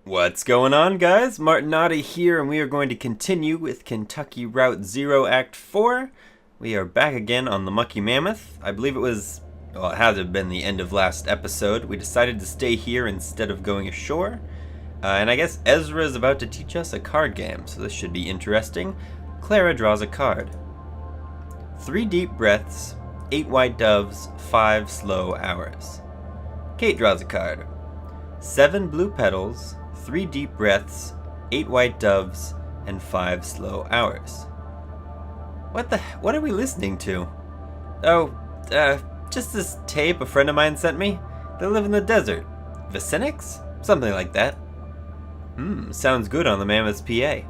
What's going on, guys? Martinotti here, and we are going to continue with Kentucky Route Zero Act 4. We are back again on the Mucky Mammoth. I believe it had to have been the end of last episode. We decided to stay here instead of going ashore. And I guess Ezra is about to teach us a card game, so this should be interesting. Clara draws a card. 3 deep breaths, 8 white doves, 5 slow hours. Kate draws a card. 7 blue petals, 3 deep breaths, 8 white doves, and 5 slow hours. What are we listening to? Oh, just this tape a friend of mine sent me. They live in the desert. Vicinics? Something like that. Sounds good on the Mammoth's PA.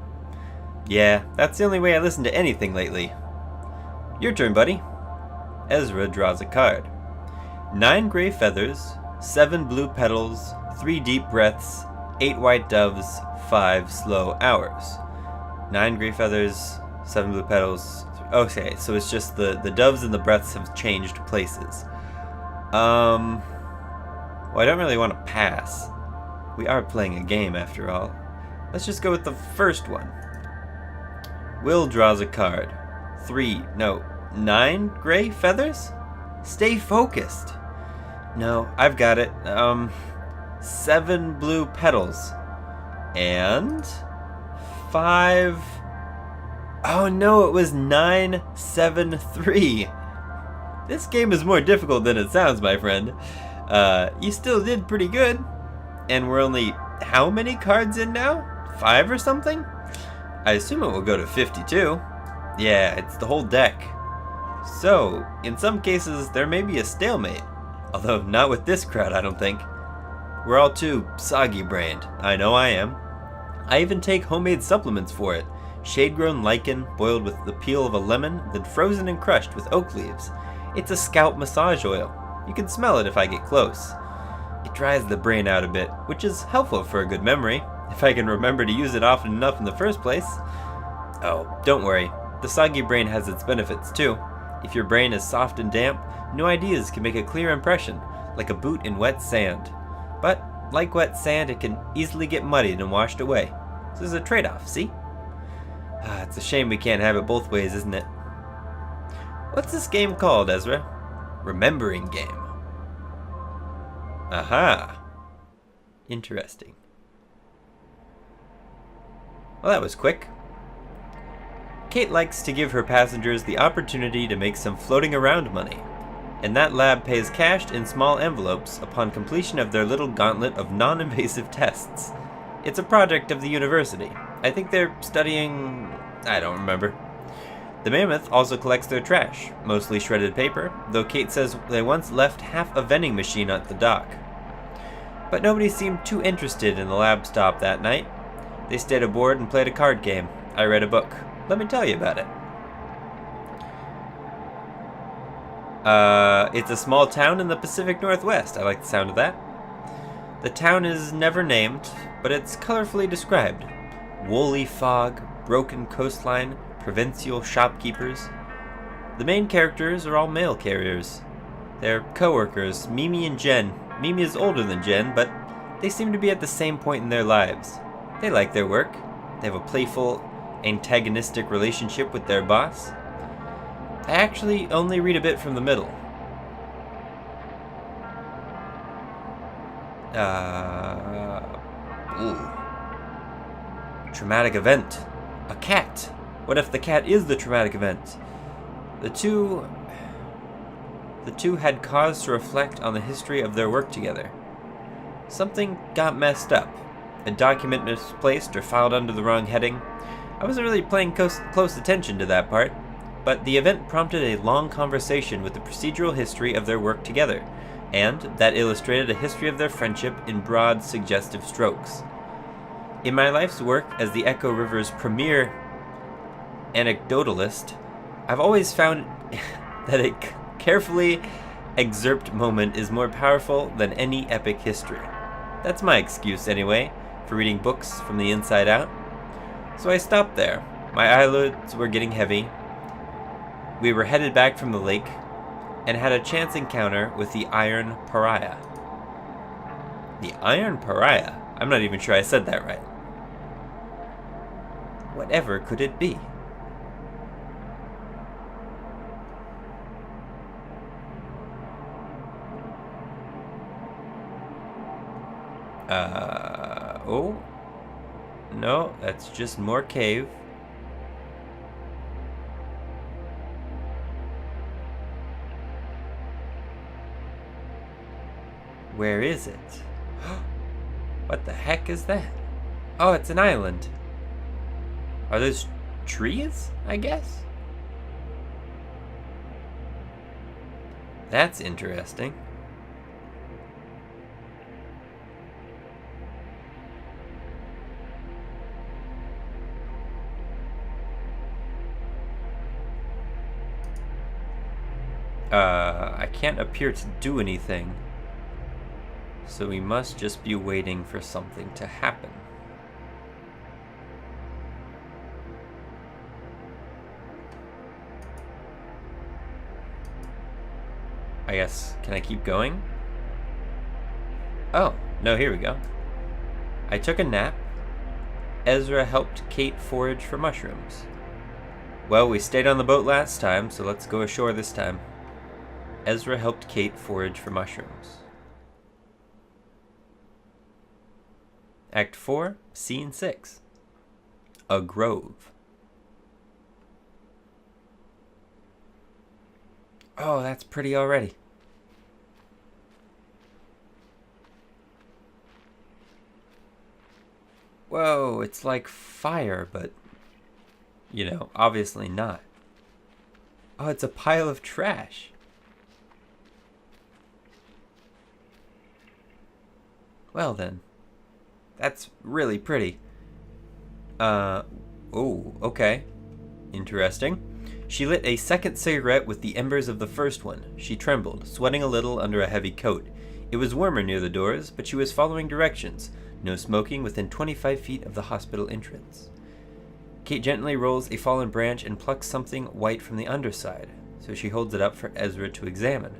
Yeah, that's the only way I listen to anything lately. Your turn, buddy. Ezra draws a card. 9 gray feathers, 7 blue petals, 3 deep breaths, 8 white doves, 5 slow hours. 9 gray feathers, 7 blue petals. Okay, so it's just the doves and the breaths have changed places. Well, I don't really want to pass. We are playing a game after all. Let's just go with the first one. Will draws a card. 9 gray feathers? Stay focused. No, I've got it. 7 blue petals. And 5... Oh no, it was 9, 7, 3. This game is more difficult than it sounds, my friend. You still did pretty good. And we're only how many cards in now? 5 or something? I assume it will go to 52. Yeah, it's the whole deck. So, in some cases, there may be a stalemate. Although not with this crowd, I don't think. We're all too soggy-brained. I know I am. I even take homemade supplements for it. Shade-grown lichen, boiled with the peel of a lemon, then frozen and crushed with oak leaves. It's a scalp massage oil. You can smell it if I get close. It dries the brain out a bit, which is helpful for a good memory, if I can remember to use it often enough in the first place. Oh, don't worry. The soggy brain has its benefits too. If your brain is soft and damp, new ideas can make a clear impression, like a boot in wet sand. But, like wet sand, it can easily get muddied and washed away. So there's a trade-off, see? It's a shame we can't have it both ways, isn't it? What's this game called, Ezra? Remembering game. Aha! Interesting. Well, that was quick. Kate likes to give her passengers the opportunity to make some floating around money, and that lab pays cash in small envelopes upon completion of their little gauntlet of non-invasive tests. It's a project of the university. I think they're studying... I don't remember. The Mammoth also collects their trash, mostly shredded paper, though Kate says they once left half a vending machine at the dock. But nobody seemed too interested in the lab stop that night. They stayed aboard and played a card game. I read a book. Let me tell you about it. It's a small town in the Pacific Northwest. I like the sound of that. The town is never named, but it's colorfully described. Woolly fog, broken coastline, provincial shopkeepers. The main characters are all mail carriers. They're co-workers, Mimi and Jen. Mimi is older than Jen, but they seem to be at the same point in their lives. They like their work. They have a playful, antagonistic relationship with their boss. I actually only read a bit from the middle. Traumatic event. A cat. What if the cat is the traumatic event? The two had cause to reflect on the history of their work together. Something got messed up. A document misplaced or filed under the wrong heading. I wasn't really paying close attention to that part, but the event prompted a long conversation with the procedural history of their work together, and that illustrated a history of their friendship in broad, suggestive strokes. In my life's work as the Echo River's premier anecdotalist, I've always found that a carefully excerpt moment is more powerful than any epic history. That's my excuse, anyway, for reading books from the inside out. So I stopped there. My eyelids were getting heavy. We were headed back from the lake, and had a chance encounter with the Iron Pariah. The Iron Pariah? I'm not even sure I said that right. Whatever could it be? Oh. No, that's just more cave. Where is it? What the heck is that? Oh, it's an island. Are those trees, I guess? That's interesting. I can't appear to do anything. So we must just be waiting for something to happen. I guess, can I keep going? Oh, no, here we go. I took a nap. Ezra helped Kate forage for mushrooms. Well, we stayed on the boat last time, so let's go ashore this time. Ezra helped Kate forage for mushrooms. Act 4, Scene 6. A grove. Oh, that's pretty already. Whoa, it's like fire, but, you know, obviously not. Oh, it's a pile of trash. Well then, that's really pretty. Oh, okay. Interesting. She lit a second cigarette with the embers of the first one. She trembled, sweating a little under a heavy coat. It was warmer near the doors, but she was following directions. No smoking within 25 feet of the hospital entrance. Kate gently rolls a fallen branch and plucks something white from the underside, so she holds it up for Ezra to examine.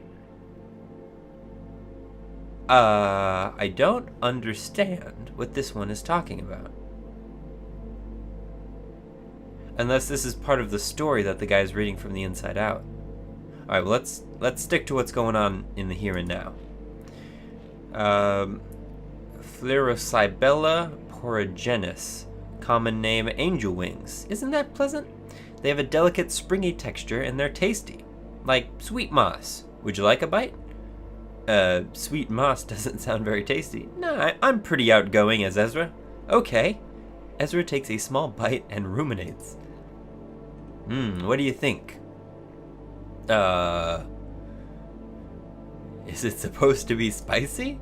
I don't understand what this one is talking about. Unless this is part of the story that the guy's reading from the inside out. Alright, well, let's stick to what's going on in the here and now. Plerocybella porogenis. Common name, angel wings. Isn't that pleasant? They have a delicate, springy texture, and they're tasty. Like sweet moss. Would you like a bite? Sweet moss doesn't sound very tasty. Nah, I'm pretty outgoing as Ezra. Okay. Ezra takes a small bite and ruminates. What do you think? Is it supposed to be spicy?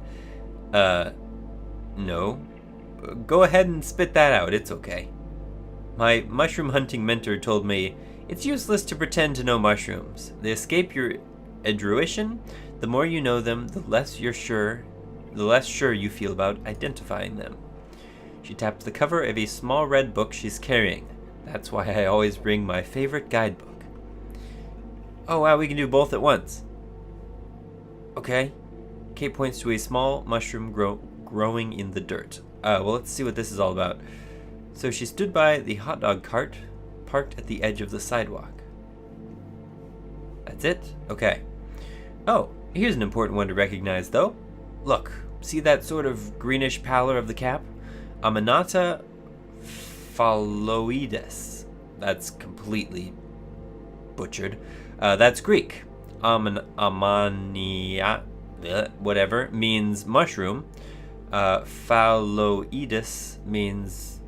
No. Go ahead and spit that out, it's okay. My mushroom hunting mentor told me, it's useless to pretend to know mushrooms. They escape your intuition. The more you know them, the less sure you feel about identifying them. She tapped the cover of a small red book she's carrying. That's why I always bring my favorite guidebook. Oh wow, we can do both at once. Okay. Kate points to a small mushroom growing in the dirt. Well, let's see what this is all about. So she stood by the hot dog cart, parked at the edge of the sidewalk. That's it? Okay. Oh, here's an important one to recognize, though. Look, see that sort of greenish pallor of the cap? Amanita phalloides. That's completely butchered. That's Greek. Amania, whatever, means mushroom. Phalloides means,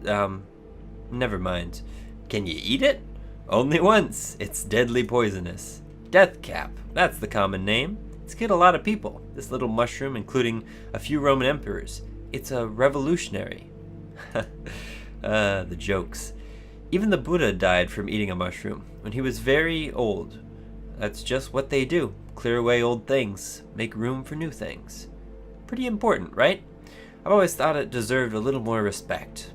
never mind. Can you eat it? Only once. It's deadly poisonous. Death cap. That's the common name. It's killed a lot of people. This little mushroom, including a few Roman emperors. It's a revolutionary. The jokes. Even the Buddha died from eating a mushroom when he was very old. That's just what they do. Clear away old things. Make room for new things. Pretty important, right? I've always thought it deserved a little more respect.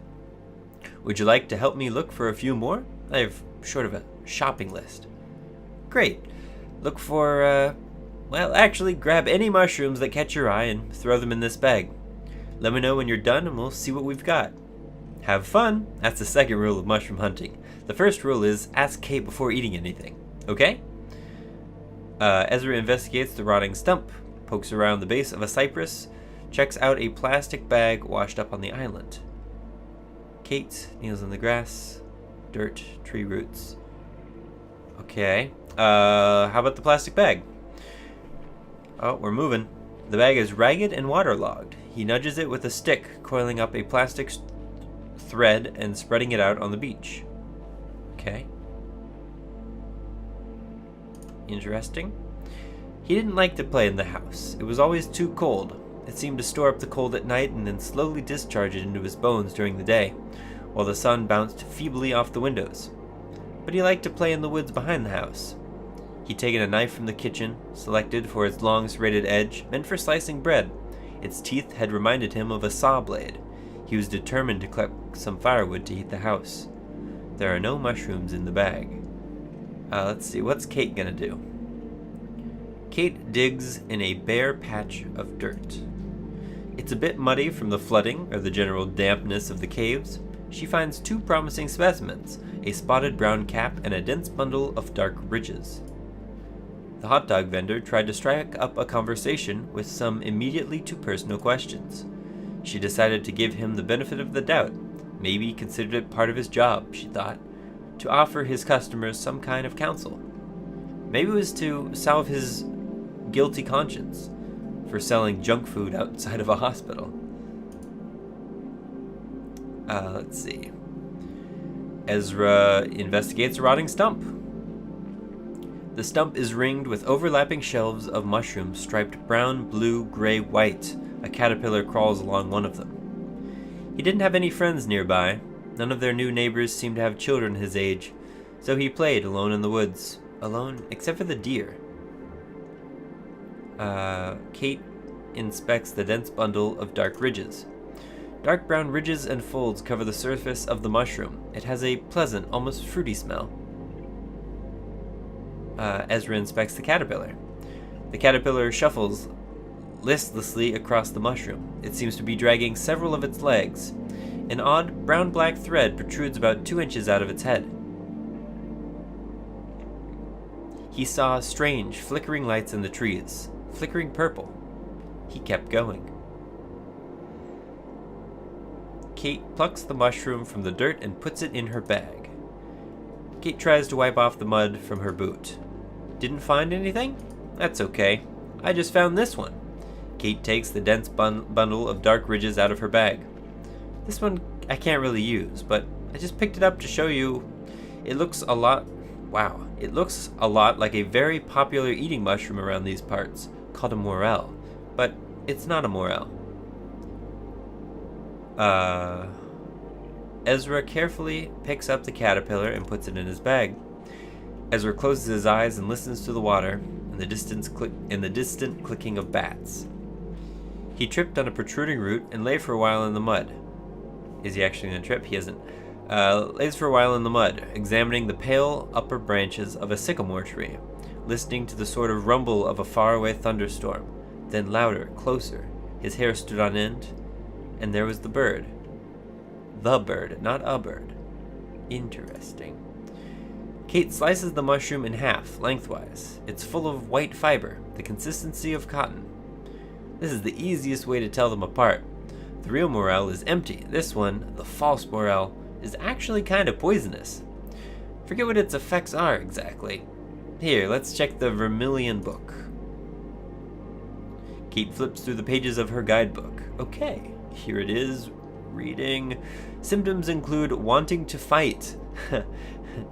Would you like to help me look for a few more? I have sort of a shopping list. Great. Look for, well, actually grab any mushrooms that catch your eye and throw them in this bag. Let me know when you're done and we'll see what we've got. Have fun! That's the second rule of mushroom hunting. The first rule is ask Kate before eating anything, okay? Ezra investigates the rotting stump, pokes around the base of a cypress, checks out a plastic bag washed up on the island. Kate kneels in the grass, dirt, tree roots. Okay, how about the plastic bag? Oh, we're moving. The bag is ragged and waterlogged. He nudges it with a stick, coiling up a plastic thread and spreading it out on the beach. Okay. Interesting. He didn't like to play in the house. It was always too cold. It seemed to store up the cold at night and then slowly discharge it into his bones during the day, while the sun bounced feebly off the windows. But he liked to play in the woods behind the house. He'd taken a knife from the kitchen, selected for its long serrated edge, meant for slicing bread. Its teeth had reminded him of a saw blade. He was determined to collect some firewood to heat the house. There are no mushrooms in the bag. Let's see, what's Kate gonna do? Kate digs in a bare patch of dirt. It's a bit muddy from the flooding or the general dampness of the caves. She finds two promising specimens, a spotted brown cap and a dense bundle of dark ridges. The hot dog vendor tried to strike up a conversation with some immediately too personal questions. She decided to give him the benefit of the doubt, maybe considered it part of his job, she thought, to offer his customers some kind of counsel. Maybe it was to salve his guilty conscience for selling junk food outside of a hospital. Let's see. Ezra investigates a rotting stump. The stump is ringed with overlapping shelves of mushrooms striped brown, blue, gray, white. A caterpillar crawls along one of them. He didn't have any friends nearby. None of their new neighbors seemed to have children his age, so he played alone in the woods. Alone, except for the deer. Kate inspects the dense bundle of dark ridges. Dark brown ridges and folds cover the surface of the mushroom. It has a pleasant, almost fruity smell. Ezra inspects the caterpillar. The caterpillar shuffles listlessly across the mushroom. It seems to be dragging several of its legs. An odd brown-black thread protrudes about 2 inches out of its head. He saw strange, flickering lights in the trees, flickering purple. He kept going. Kate plucks the mushroom from the dirt and puts it in her bag. Kate tries to wipe off the mud from her boot. Didn't find anything? That's okay. I just found this one. Kate takes the dense bundle of dark ridges out of her bag. This one I can't really use, but I just picked it up to show you. It looks a lot like a very popular eating mushroom around these parts, called a morel, but it's not a morel. Ezra carefully picks up the caterpillar and puts it in his bag. Ezra closes his eyes and listens to the water and the distant clicking of bats. He tripped on a protruding root and lay for a while in the mud. Is he actually going to trip? He isn't. Lays for a while in the mud, examining the pale upper branches of a sycamore tree, listening to the sort of rumble of a faraway thunderstorm, then louder, closer. His hair stood on end, and there was the bird. The bird, not a bird. Interesting. Kate slices the mushroom in half, lengthwise. It's full of white fiber, the consistency of cotton. This is the easiest way to tell them apart. The real morel is empty. This one, the false morel, is actually kind of poisonous. Forget what its effects are exactly. Here, let's check the Vermilion book. Kate flips through the pages of her guidebook. Okay, here it is. Reading. Symptoms include wanting to fight.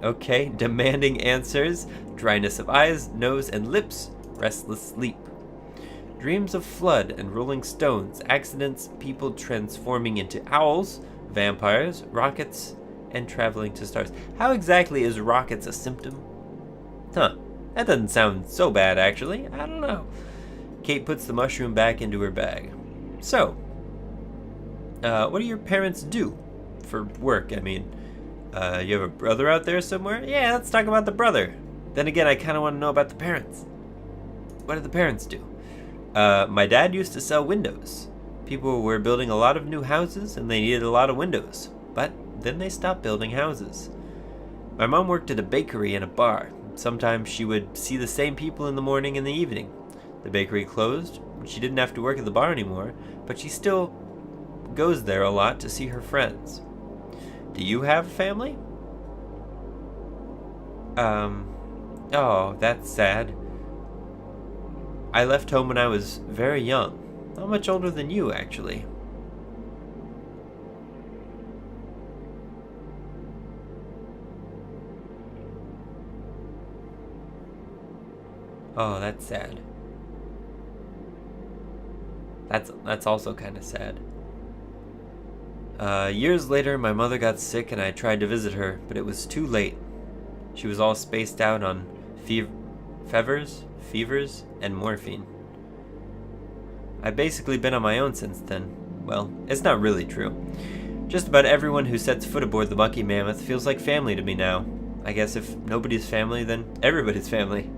Okay, demanding answers, dryness of eyes, nose, and lips, restless sleep. Dreams of flood and rolling stones, accidents, people transforming into owls, vampires, rockets, and traveling to stars. How exactly is rockets a symptom? Huh, that doesn't sound so bad actually. I don't know. Kate puts the mushroom back into her bag. So, what do your parents do for work? I mean, you have a brother out there somewhere? Yeah, let's talk about the brother. Then again, I kind of want to know about the parents. What do the parents do? My dad used to sell windows. People were building a lot of new houses and they needed a lot of windows, but then they stopped building houses. My mom worked at a bakery and a bar. Sometimes she would see the same people in the morning and the evening. The bakery closed. She didn't have to work at the bar anymore, but she still goes there a lot to see her friends. Do you have a family? Oh, that's sad. I left home when I was very young. Not much older than you, actually. Oh, that's sad. That's also kind of sad. Years later, my mother got sick and I tried to visit her, but it was too late. She was all spaced out on fevers, and morphine. I've basically been on my own since then. Well, it's not really true. Just about everyone who sets foot aboard the Mucky Mammoth feels like family to me now. I guess if nobody's family, then everybody's family.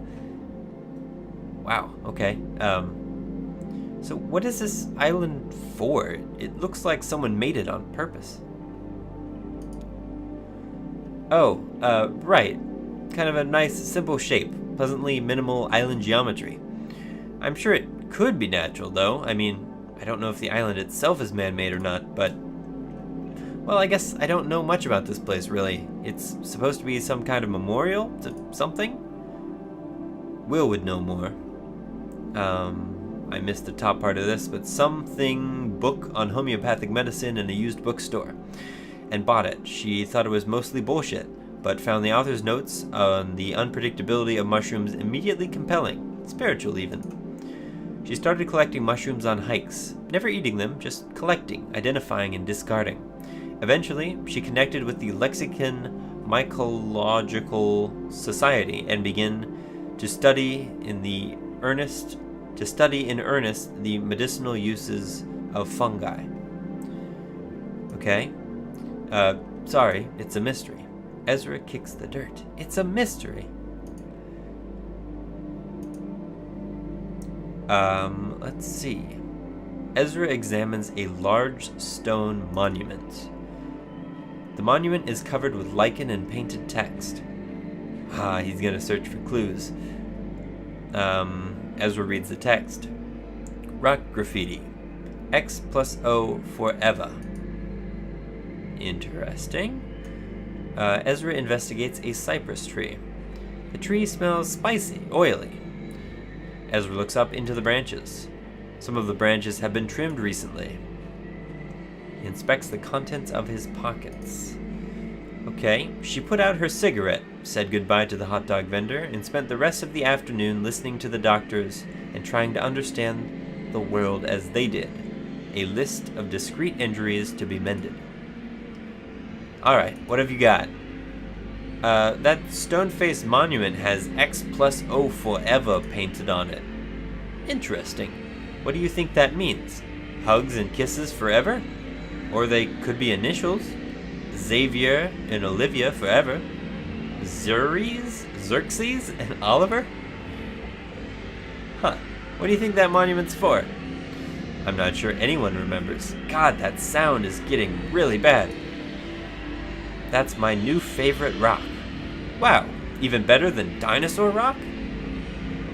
Wow, okay. So what is this island for? It looks like someone made it on purpose. Oh, right. Kind of a nice, simple shape. Pleasantly minimal island geometry. I'm sure it could be natural, though. I mean, I don't know if the island itself is man-made or not, but... Well, I guess I don't know much about this place, really. It's supposed to be some kind of memorial to something? Will would know more. I missed the top part of this, but something book on homeopathic medicine in a used bookstore. And bought it. She thought it was mostly bullshit, but found the author's notes on the unpredictability of mushrooms immediately compelling, spiritual even. She started collecting mushrooms on hikes, never eating them, just collecting, identifying, and discarding. Eventually, she connected with the Lexicon Mycological Society and began to study in earnest the medicinal uses of fungi. Okay? Sorry, it's a mystery. Ezra kicks the dirt. It's a mystery. Let's see. Ezra examines a large stone monument. The monument is covered with lichen and painted text. He's gonna search for clues. Ezra reads the text. Rock graffiti. X plus O forever. Interesting. Ezra investigates a cypress tree. The tree smells spicy, oily. Ezra looks up into the branches. Some of the branches have been trimmed recently. He inspects the contents of his pockets. Okay, she put out her cigarette, said goodbye to the hot dog vendor, and spent the rest of the afternoon listening to the doctors and trying to understand the world as they did. A list of discrete injuries to be mended. Alright, what have you got? That stone-faced monument has X plus O forever painted on it. Interesting. What do you think that means? Hugs and kisses forever? Or they could be initials. Xavier and Olivia forever. Xerxes and Oliver? Huh. What do you think that monument's for? I'm not sure anyone remembers. God, that sound is getting really bad. That's my new favorite rock. Wow, even better than dinosaur rock?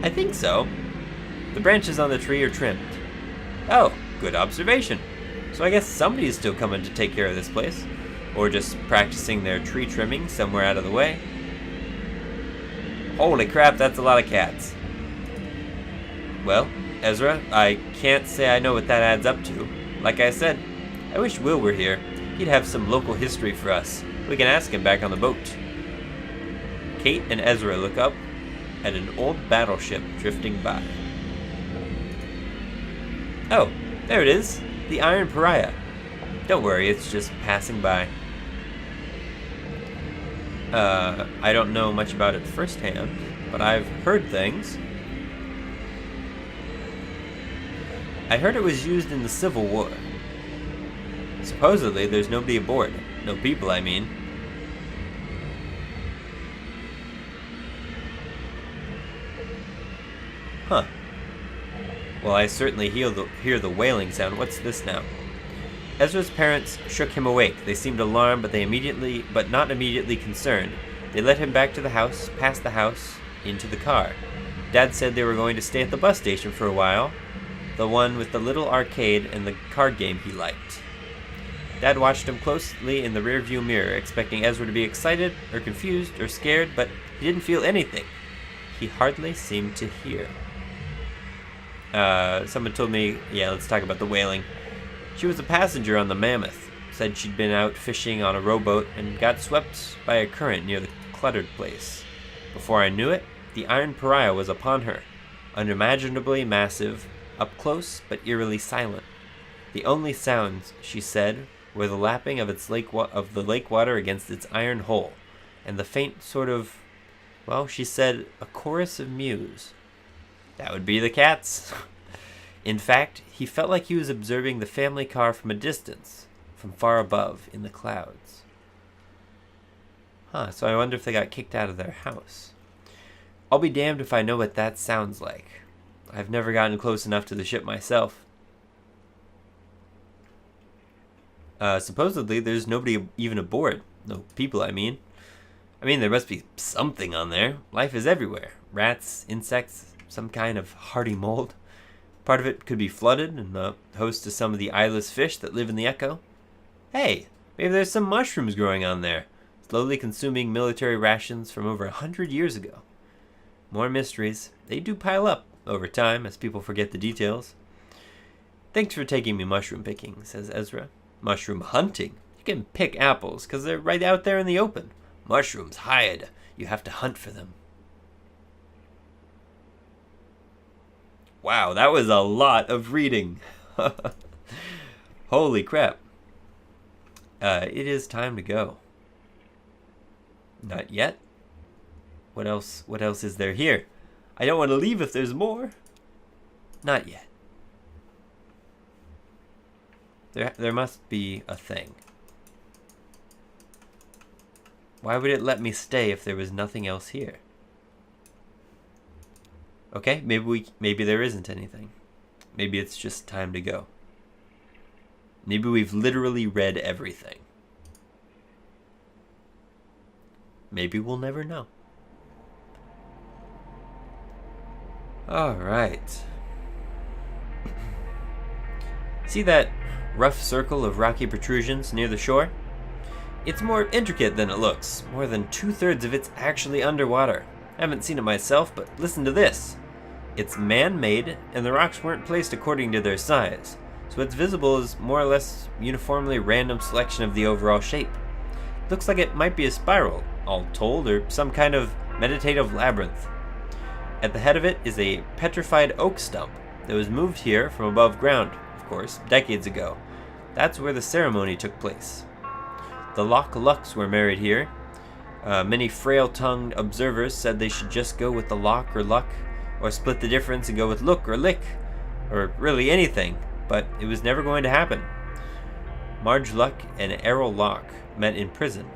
I think so. The branches on the tree are trimmed. Oh, good observation. So I guess somebody's still coming to take care of this place. Or just practicing their tree trimming somewhere out of the way. Holy crap, that's a lot of cats. Well, Ezra, I can't say I know what that adds up to. Like I said, I wish Will were here. He'd have some local history for us. We can ask him back on the boat. Kate and Ezra look up at an old battleship drifting by. Oh, there it is. The Iron Pariah. Don't worry, it's just passing by. I don't know much about it firsthand, but I've heard things. I heard it was used in the Civil War. Supposedly, there's nobody aboard. No people, I mean. Huh. Well, I certainly hear the wailing sound. What's this now? Ezra's parents shook him awake. They seemed alarmed, but not immediately concerned. They led him back to the house, past the house, into the car. Dad said they were going to stay at the bus station for a while, the one with the little arcade and the card game he liked. Dad watched him closely in the rearview mirror, expecting Ezra to be excited or confused or scared, but he didn't feel anything. He hardly seemed to hear. Someone told me, let's talk about the whaling. She was a passenger on the Mammoth. Said she'd been out fishing on a rowboat and got swept by a current near the cluttered place. Before I knew it, the Iron Pariah was upon her, unimaginably massive, up close but eerily silent. The only sounds, she said, were the lapping of the lake water against its iron hull, and the faint sort of, she said, a chorus of mews. That would be the cats. In fact, he felt like he was observing the family car from a distance, from far above in the clouds. So I wonder if they got kicked out of their house. I'll be damned if I know what that sounds like. I've never gotten close enough to the ship myself. Supposedly there's nobody even aboard. No people, I mean. There must be something on there. Life is everywhere. Rats, insects, some kind of hardy mold. Part of it could be flooded and host to some of the eyeless fish that live in the Echo. Hey, maybe there's some mushrooms growing on there, slowly consuming military rations from over 100 years ago. More mysteries. They do pile up over time as people forget the details. Thanks for taking me mushroom picking, says Ezra. Mushroom hunting? You can pick apples because they're right out there in the open. Mushrooms hide. You have to hunt for them. Wow, that was a lot of reading. Holy crap. It is time to go. Not yet. What else is there here? I don't want to leave if there's more. Not yet. There must be a thing. Why would it let me stay if there was nothing else here? Okay, maybe there isn't anything. Maybe it's just time to go. Maybe we've literally read everything. Maybe we'll never know. All right. See that rough circle of rocky protrusions near the shore? It's more intricate than it looks. More than 2/3 of it's actually underwater. I haven't seen it myself, but listen to this. It's man-made, and the rocks weren't placed according to their size, so what's visible is more or less uniformly random selection of the overall shape. It looks like it might be a spiral, all told, or some kind of meditative labyrinth. At the head of it is a petrified oak stump that was moved here from above ground, of course, decades ago. That's where the ceremony took place. The Loch Lucks were married here. Many frail-tongued observers said they should just go with the Loch or Luck, or split the difference and go with Look or Lick, or really anything, but it was never going to happen. Marge Luck and Errol Locke met in prison.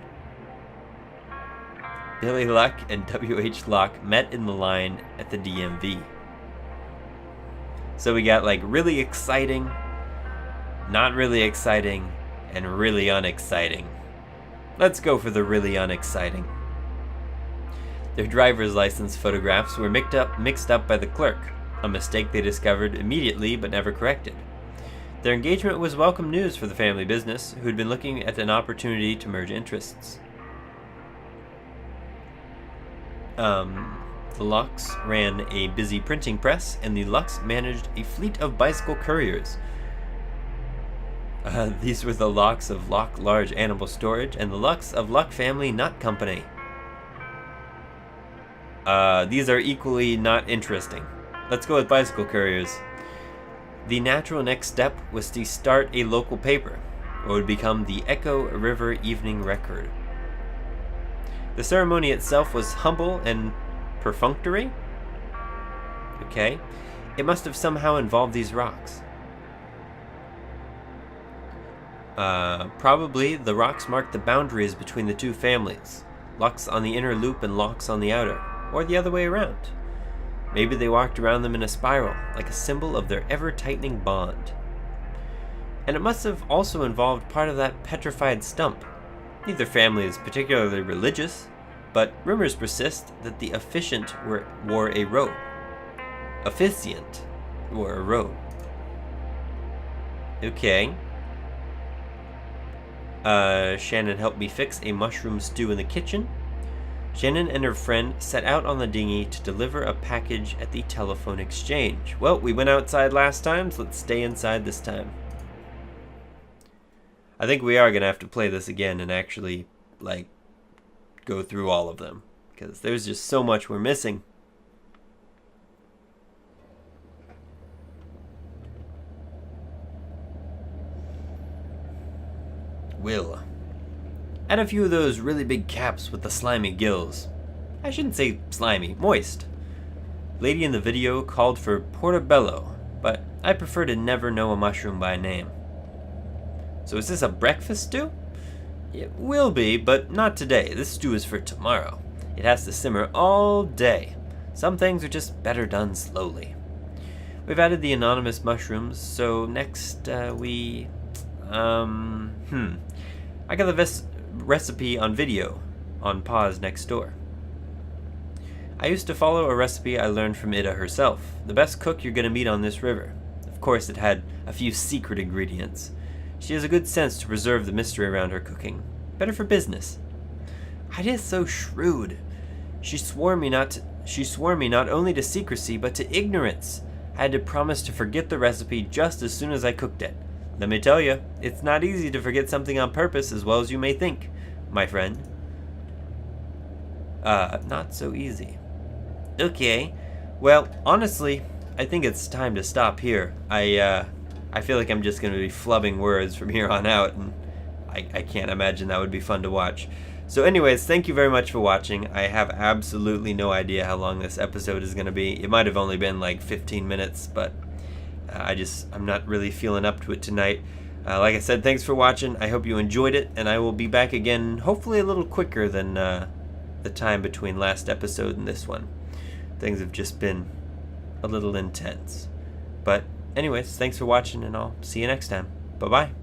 Billy Luck and W.H. Locke met in the line at the DMV. So we got like really exciting, not really exciting, and really unexciting. Let's go for the really unexciting. Their driver's license photographs were mixed up by the clerk, a mistake they discovered immediately but never corrected. Their engagement was welcome news for the family business, who had been looking at an opportunity to merge interests. The Locks ran a busy printing press, and the Lucks managed a fleet of bicycle couriers. These were the Locks of Lock Large Animal Storage and the Lucks of Luck Family Nut Company. These are equally not interesting. Let's go with bicycle couriers. The natural next step was to start a local paper, what would become the Echo River Evening Record. The ceremony itself was humble and perfunctory. Okay. It must have somehow involved these rocks. Probably the rocks marked the boundaries between the two families. Lucks on the inner loop and Locks on the outer. Or the other way around. Maybe they walked around them in a spiral, like a symbol of their ever-tightening bond. And it must have also involved part of that petrified stump. Neither family is particularly religious, but rumors persist that the officiant wore a robe. Officiant wore a robe. Okay. Shannon helped me fix a mushroom stew in the kitchen. Shannon and her friend set out on the dinghy to deliver a package at the telephone exchange. Well, we went outside last time, so let's stay inside this time. I think we are going to have to play this again and actually, like, go through all of them, because there's just so much we're missing. Will. Add a few of those really big caps with the slimy gills. I shouldn't say slimy, moist. Lady in the video called for portobello, but I prefer to never know a mushroom by name. So is this a breakfast stew? It will be, but not today. This stew is for tomorrow. It has to simmer all day. Some things are just better done slowly. We've added the anonymous mushrooms, so next I got the recipe on video on pause next door. I used to follow a recipe I learned from Ida herself, the best cook you're gonna meet on this river. Of course, it had a few secret ingredients. She has a good sense to preserve the mystery around her cooking. Better for business. Ida's so shrewd. She swore me not only to secrecy, but to ignorance. I had to promise to forget the recipe just as soon as I cooked it. Let me tell you, it's not easy to forget something on purpose as well as you may think, my friend. Not so easy. Okay, well, honestly, I think it's time to stop here. I feel like I'm just going to be flubbing words from here on out, and I can't imagine that would be fun to watch. So anyways, thank you very much for watching. I have absolutely no idea how long this episode is going to be. It might have only been like 15 minutes, but I'm not really feeling up to it tonight. Like I said, thanks for watching. I hope you enjoyed it, and I will be back again, hopefully a little quicker than the time between last episode and this one. Things have just been a little intense. But anyways, thanks for watching, and I'll see you next time. Bye-bye.